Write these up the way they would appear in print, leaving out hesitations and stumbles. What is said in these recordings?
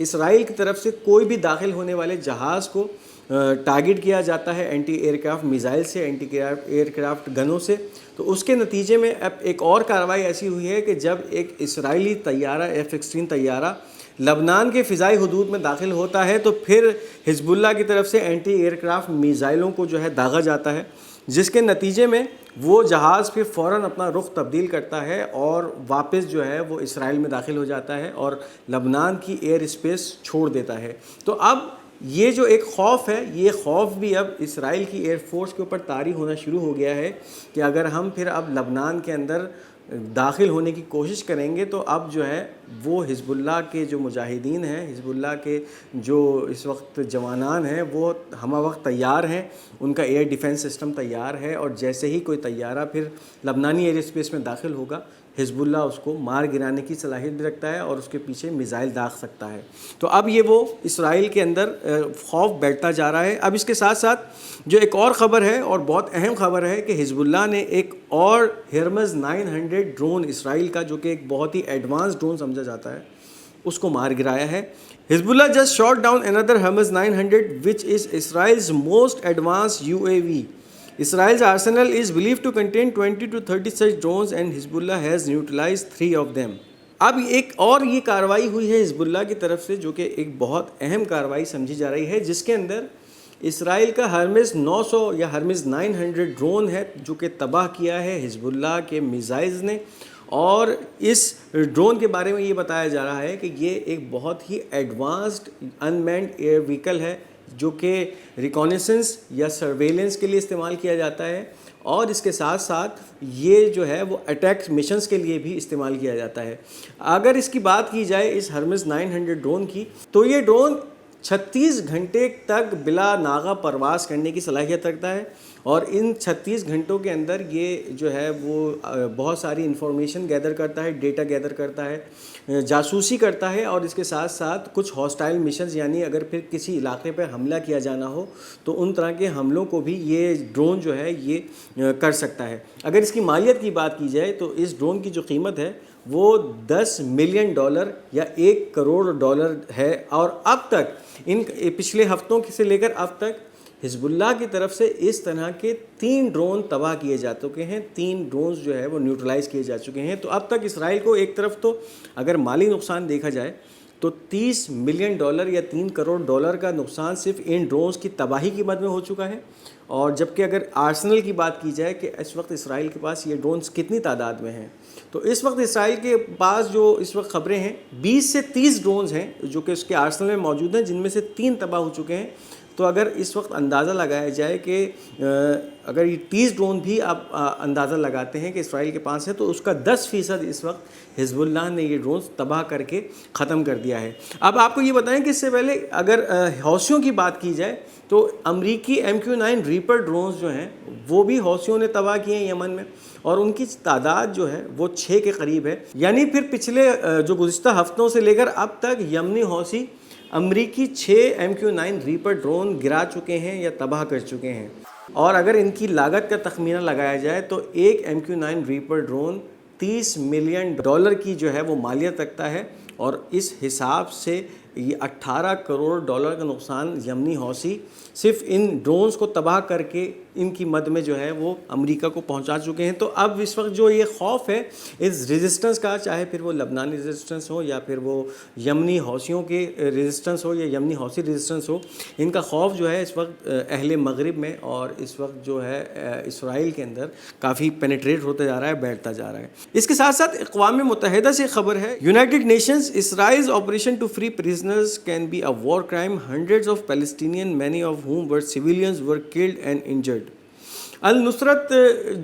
اسرائیل کی طرف سے کوئی بھی داخل ہونے والے جہاز کو ٹارگٹ کیا جاتا ہے اینٹی ایئر کرافٹ میزائل سے، اینٹی ایئر کرافٹ گنوں سے. تو اس کے نتیجے میں اب ایک اور کارروائی ایسی ہوئی ہے کہ جب ایک اسرائیلی طیارہ F-16 طیارہ لبنان کے فضائی حدود میں داخل ہوتا ہے تو پھر حزب اللہ کی طرف سے اینٹی ایئر کرافٹ میزائلوں کو جو ہے داغا جاتا ہے، جس کے نتیجے میں وہ جہاز پھر فوراً اپنا رخ تبدیل کرتا ہے اور واپس جو ہے وہ اسرائیل میں داخل ہو جاتا ہے اور لبنان کی ایئر اسپیس چھوڑ دیتا ہے. تو اب یہ جو ایک خوف ہے، یہ خوف بھی اب اسرائیل کی ایئر فورس کے اوپر طاری ہونا شروع ہو گیا ہے کہ اگر ہم پھر اب لبنان کے اندر داخل ہونے کی کوشش کریں گے تو اب جو ہے وہ حزب اللہ کے جو مجاہدین ہیں، حزب اللہ کے جو اس وقت جوانان ہیں، وہ ہمہ وقت تیار ہیں، ان کا ایئر ڈیفنس سسٹم تیار ہے، اور جیسے ہی کوئی طیارہ پھر لبنانی ایئر اسپیس میں داخل ہوگا حزب اللہ اس کو مار گرانے کی صلاحیت بھی رکھتا ہے اور اس کے پیچھے میزائل داغ سکتا ہے. تو اب یہ وہ اسرائیل کے اندر خوف بیٹھتا جا رہا ہے. اب اس کے ساتھ ساتھ جو ایک اور خبر ہے اور بہت اہم خبر ہے کہ حزب اللہ نے ایک اور ہرمز 900 ڈرون اسرائیل کا، جو کہ ایک بہت ہی ایڈوانس ڈرون سمجھا جاتا ہے، اس کو مار گرایا ہے. Hezbollah just shot down another Hermes 900 which is Israel's most advanced UAV. Israel's arsenal is believed to contain 20 to 30 such drones and Hezbollah has neutralized 3 of them. اب ایک اور یہ کارروائی ہوئی ہے حزب اللہ کی طرف سے جو کہ ایک بہت اہم کارروائی سمجھی جا رہی ہے، جس کے اندر اسرائیل کا ہرمز 900 یا ہرمز 900 ڈرون ہے جو کہ تباہ کیا ہے حزب اللہ کے میزائلز نے. اور اس ڈرون کے بارے میں یہ بتایا جا رہا ہے کہ یہ ایک بہت ہی ایڈوانسڈ ان مینڈ ایئر وہیکل ہے جو کہ ریکونیسنس یا سرویلنس کے لیے استعمال کیا جاتا ہے، اور اس کے ساتھ ساتھ یہ جو ہے وہ اٹیک مشنز کے لیے بھی استعمال کیا جاتا ہے. اگر اس کی بات کی جائے اس ہرمز 900 ڈرون کی، تو یہ ڈرون 36 گھنٹے تک بلا ناغہ پرواز کرنے کی صلاحیت رکھتا ہے، اور ان 36 گھنٹوں کے اندر یہ جو ہے وہ بہت ساری انفارمیشن گیدر کرتا ہے، ڈیٹا گیدر کرتا ہے، جاسوسی کرتا ہے، اور اس کے ساتھ ساتھ کچھ ہاسٹائل مشنز، یعنی اگر پھر کسی علاقے پہ حملہ کیا جانا ہو تو ان طرح کے حملوں کو بھی یہ ڈرون جو ہے یہ کر سکتا ہے. اگر اس کی مالیت کی بات کی جائے تو اس ڈرون کی جو قیمت ہے وہ $10 ملین یا $1 کروڑ ہے، اور اب تک ان پچھلے ہفتوں سے لے کر اب تک حزب اللہ کی طرف سے اس طرح کے 3 ڈرون تباہ کیے جا چکے ہیں، 3 ڈرونز جو ہے وہ نیوٹرلائز کیے جا چکے ہیں. تو اب تک اسرائیل کو ایک طرف تو اگر مالی نقصان دیکھا جائے تو $30 ملین یا $3 کروڑ کا نقصان صرف ان ڈرونز کی تباہی کی مد میں ہو چکا ہے. اور جبکہ اگر آرسنل کی بات کی جائے کہ اس وقت اسرائیل کے پاس یہ ڈرونز کتنی تعداد میں ہیں، تو اس وقت اسرائیل کے پاس جو اس وقت خبریں ہیں 20 سے 30 ڈرونز ہیں جو کہ اس کے آرسنل میں موجود ہیں، جن میں سے 3 تباہ ہو چکے ہیں. تو اگر اس وقت اندازہ لگایا جائے کہ اگر یہ 30 ڈرون بھی آپ اندازہ لگاتے ہیں کہ اسرائیل کے پاس ہے، تو اس کا 10% اس وقت حزب اللہ نے یہ ڈرونز تباہ کر کے ختم کر دیا ہے. اب آپ کو یہ بتائیں کہ اس سے پہلے اگر حوثیوں کی بات کی جائے تو امریکی MQ-9 ریپر ڈرونز جو ہیں وہ بھی حوثیوں نے تباہ کیے ہیں یمن میں، اور ان کی تعداد جو ہے وہ 6 کے قریب ہے. یعنی پھر پچھلے جو گزشتہ ہفتوں سے لے کر اب تک یمنی حوثی امریکی 6 MQ-9 ریپر ڈرون گرا چکے ہیں یا تباہ کر چکے ہیں. اور اگر ان کی لاگت کا تخمینہ لگایا جائے تو ایک MQ-9 ریپر ڈرون $30 ملین کی جو ہے وہ مالیت رکھتا ہے، اور اس حساب سے یہ $18 کروڑ کا نقصان یمنی حوثی صرف ان ڈرونز کو تباہ کر کے ان کی مد میں جو ہے وہ امریکہ کو پہنچا چکے ہیں. تو اب اس وقت جو یہ خوف ہے اس ریزسٹنس کا، چاہے پھر وہ لبنانی ریزسٹنس ہو یا پھر وہ یمنی حوثیوں کے ریزسٹنس ہو یا یمنی حوثی ریزسٹنس ہو، ان کا خوف جو ہے اس وقت اہل مغرب میں اور اس وقت جو ہے اسرائیل کے اندر کافی پینیٹریٹ ہوتا جا رہا ہے، بیٹھتا جا رہا ہے. اس کے ساتھ ساتھ اقوام متحدہ سے خبر ہے، United Nations Israel's operation to free prisoners can be a war crime. Hundreds of Palestinians, many of whom were civilians, were killed and injured. النصرت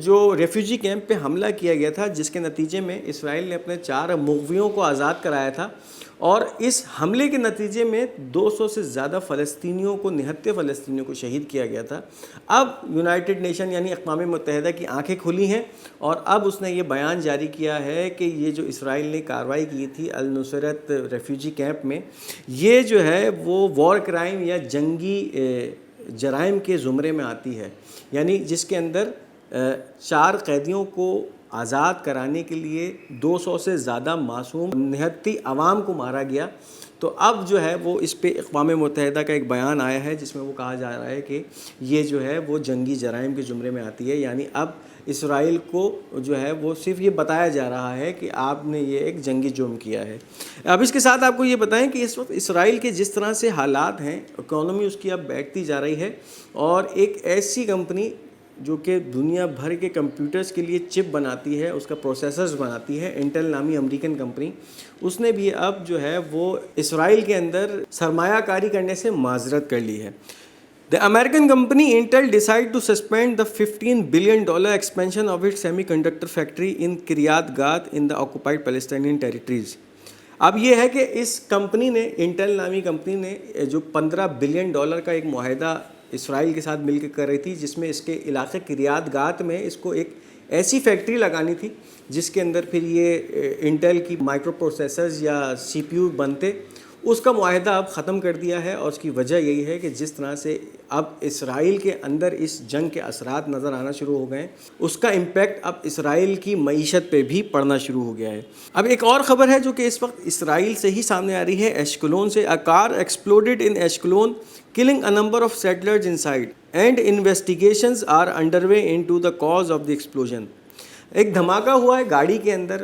جو ریفیوجی کیمپ پہ حملہ کیا گیا تھا، جس کے نتیجے میں اسرائیل نے اپنے 4 مغویوں کو آزاد کرایا تھا، اور اس حملے کے نتیجے میں 200 سے زیادہ فلسطینیوں کو، نہتے فلسطینیوں کو شہید کیا گیا تھا. اب یونائٹڈ نیشن یعنی اقوام متحدہ کی آنکھیں کھلی ہیں، اور اب اس نے یہ بیان جاری کیا ہے کہ یہ جو اسرائیل نے کارروائی کی تھی النصرت ریفیوجی کیمپ میں، یہ جو ہے وہ وار کرائم یا جنگی جرائم کے زمرے میں آتی ہے. یعنی جس کے اندر 4 قیدیوں کو آزاد کرانے کے لیے 200 سے زیادہ معصوم نہتی عوام کو مارا گیا، تو اب جو ہے وہ اس پہ اقوام متحدہ کا ایک بیان آیا ہے جس میں وہ کہا جا رہا ہے کہ یہ جو ہے وہ جنگی جرائم کے زمرے میں آتی ہے، یعنی اب اسرائیل کو جو ہے وہ صرف یہ بتایا جا رہا ہے کہ آپ نے یہ ایک جنگی جرم کیا ہے۔ اب اس کے ساتھ آپ کو یہ بتائیں کہ اس وقت اسرائیل کے جس طرح سے حالات ہیں، اکانومی اس کی اب بیٹھتی جا رہی ہے، اور ایک ایسی کمپنی جو کہ دنیا بھر کے کمپیوٹرز کے لیے چپ بناتی ہے، اس کا پروسیسرز بناتی ہے، انٹل نامی امریکن کمپنی، اس نے بھی اب جو ہے وہ اسرائیل کے اندر سرمایہ کاری کرنے سے معذرت کر لی ہے۔ The American company Intel decided to suspend the $15 billion expansion of its semiconductor factory in Kiryat Gat in the occupied Palestinian territories۔ اب یہ ہے کہ اس کمپنی نے، انٹل نامی کمپنی نے جو $15 بلین کا ایک معاہدہ اسرائیل کے ساتھ مل کے کر رہی تھی، جس میں اس کے علاقے کریات گات میں اس کو ایک ایسی فیکٹری لگانی تھی جس کے اندر پھر یہ انٹل کی مائکرو پروسیسرز یا سی پی یو بنتے، اس کا معاہدہ اب ختم کر دیا ہے۔ اور اس کی وجہ یہی ہے کہ جس طرح سے اب اسرائیل کے اندر اس جنگ کے اثرات نظر آنا شروع ہو گئے ہیں، اس کا امپیکٹ اب اسرائیل کی معیشت پہ بھی پڑنا شروع ہو گیا ہے۔ اب ایک اور خبر ہے جو کہ اس وقت اسرائیل سے ہی سامنے آ رہی ہے، ایشکلون سے۔ A car exploded in Ashkelon, killing a number of settlers inside, and investigations are underway into the cause of the explosion۔ ایک دھماکہ ہوا ہے گاڑی کے اندر،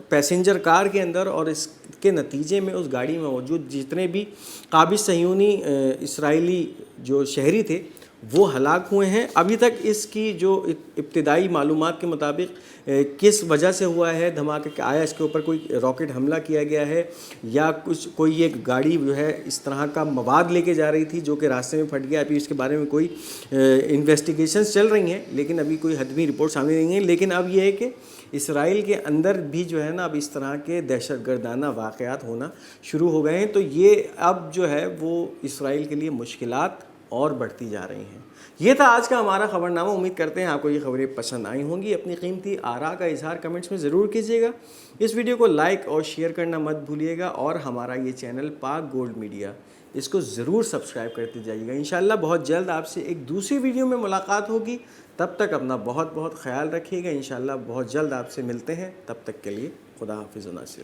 پیسنجر کار کے اندر، اور اس کے نتیجے میں اس گاڑی میں موجود جتنے بھی قابض صہیونی اسرائیلی جو شہری تھے وہ ہلاک ہوئے ہیں۔ ابھی تک اس کی جو ابتدائی معلومات کے مطابق کس وجہ سے ہوا ہے دھماکہ، کہ آیا اس کے اوپر کوئی راکٹ حملہ کیا گیا ہے یا کوئی ایک گاڑی جو ہے اس طرح کا مواد لے کے جا رہی تھی جو کہ راستے میں پھٹ گیا، ابھی اس کے بارے میں کوئی انویسٹیگیشنز چل رہی ہیں، لیکن ابھی کوئی حتمی رپورٹ سامنے نہیں ہے۔ لیکن اب یہ ہے کہ اسرائیل کے اندر بھی جو ہے نا اب اس طرح کے دہشت گردانہ واقعات ہونا شروع ہو گئے ہیں، تو یہ اب جو ہے وہ اسرائیل کے لیے مشکلات اور بڑھتی جا رہی ہیں۔ یہ تھا آج کا ہمارا خبر نامہ۔ امید کرتے ہیں آپ کو یہ خبریں پسند آئی ہوں گی۔ اپنی قیمتی آراء کا اظہار کمنٹس میں ضرور کیجیے گا۔ اس ویڈیو کو لائک اور شیئر کرنا مت بھولیے گا، اور ہمارا یہ چینل پاک گولڈ میڈیا، اس کو ضرور سبسکرائب کرتے جائیے گا۔ انشاءاللہ بہت جلد آپ سے ایک دوسری ویڈیو میں ملاقات ہوگی۔ تب تک اپنا بہت بہت خیال رکھیے گا۔ انشاءاللہ بہت جلد آپ سے ملتے ہیں۔ تب تک کے لیے خدا حافظ و ناصر۔